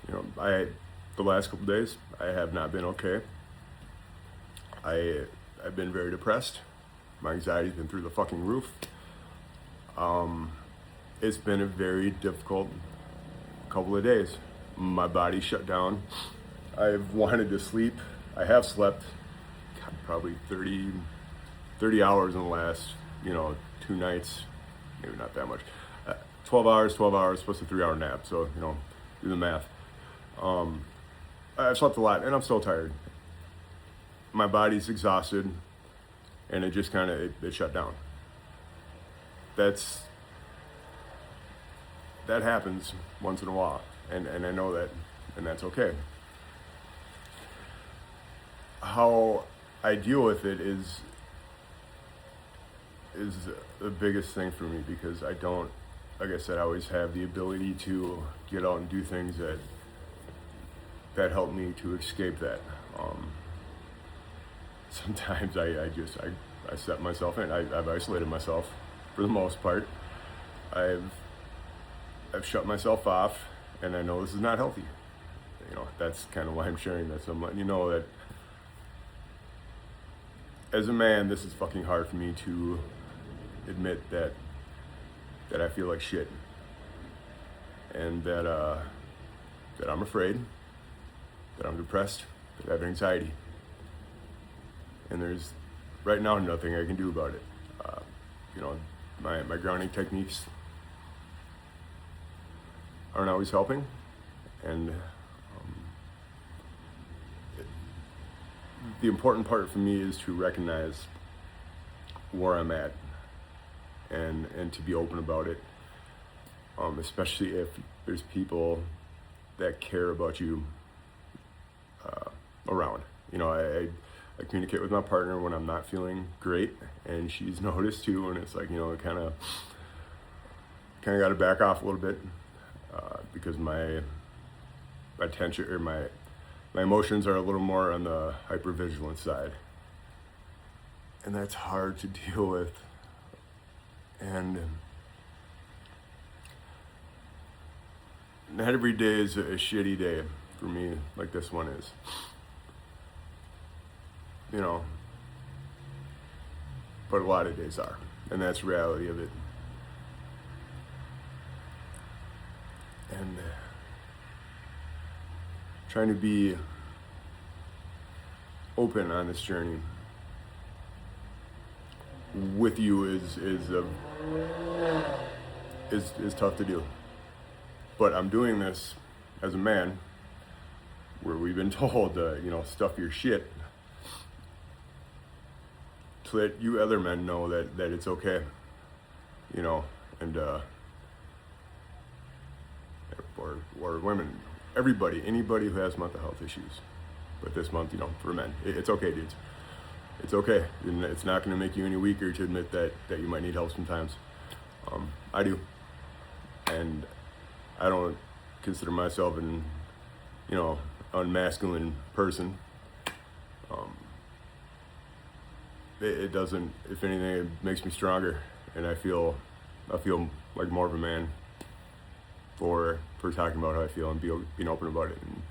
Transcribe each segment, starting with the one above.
The last couple days, I have not been okay. I've been very depressed. My anxiety's been through the fucking roof. It's been a very difficult couple of days. My body shut down. I've wanted to sleep. I have slept probably 30 hours in the last, 2 nights. Maybe not that much. 12 hours, plus a 3-hour nap. So, do the math. I've slept a lot and I'm still tired. My body's exhausted and it just kind of, it shut down. That happens once in a while, and I know that, and that's okay. How I deal with it is the biggest thing for me, because I don't, like I said, I always have the ability to get out and do things that help me to escape that. Sometimes I set myself in. I've isolated myself for the most part. I've shut myself off, and I know this is not healthy. That's kind of why I'm sharing this. I'm letting you know that as a man, this is fucking hard for me to admit that I feel like shit, and that I'm afraid, that I'm depressed, that I have anxiety, and there's right now nothing I can do about it. My grounding techniques aren't always helping, and the important part for me is to recognize where I'm at and to be open about it, especially if there's people that care about you around. I communicate with my partner when I'm not feeling great, and she's noticed too, and it's like, kind of got to back off a little bit, because my tension, or my emotions are a little more on the hypervigilance side, and that's hard to deal with. And not every day is a shitty day for me, like this one is. But a lot of days are, and that's the reality of it. And trying to be open on this journey with you is tough to do. But I'm doing this as a man, where we've been told, stuff your shit, to let you other men know that it's okay, and or women, anybody who has mental health issues. But this month, for men, it's okay, dudes. It's okay. And it's not going to make you any weaker to admit that you might need help sometimes. I do, and I don't consider myself an unmasculine person. It doesn't. If anything, it makes me stronger, and I feel like more of a man for talking about how I feel and being open about it, and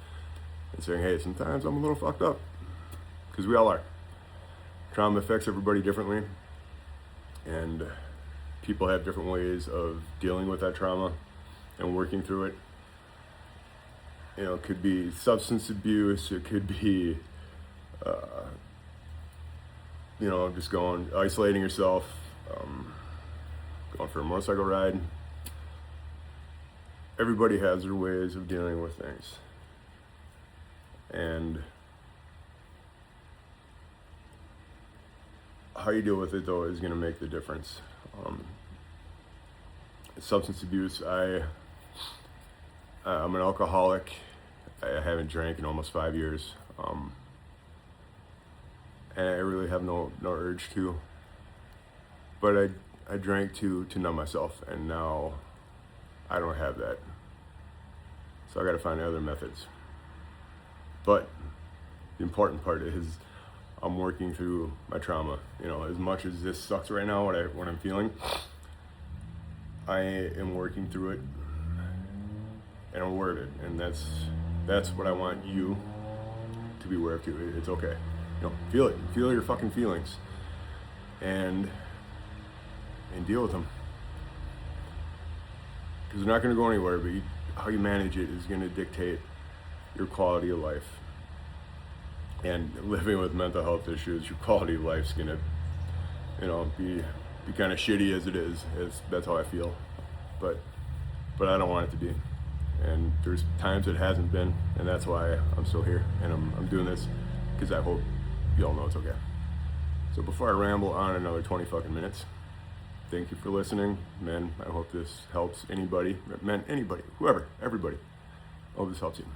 saying, hey, sometimes I'm a little fucked up, because we all are. Trauma affects everybody differently, and people have different ways of dealing with that trauma and working through it. It could be substance abuse, it could be just isolating yourself, going for a motorcycle ride. Everybody has their ways of dealing with things, and how you deal with it, though, is going to make the difference. Substance abuse, I'm an alcoholic. I haven't drank in almost 5 years, and I really have no urge to, but I drank to numb myself, and now I don't have that, so I got to find other methods. But the important part is I'm working through my trauma. As much as this sucks right now, what I'm feeling, I am working through it, and I'm aware of it, and that's That's what I want you to be aware of too. It's okay. Feel it. Feel your fucking feelings. And deal with them. Because they're not going to go anywhere, but how you manage it is going to dictate your quality of life. And living with mental health issues, your quality of life's going to, be kind of shitty as it is. That's how I feel. But I don't want it to be. And there's times it hasn't been, and that's why I'm still here. And I'm doing this because I hope you all know it's okay. So before I ramble on another 20 fucking minutes, thank you for listening. Man, I hope this helps anybody, whoever, everybody. I hope this helps you.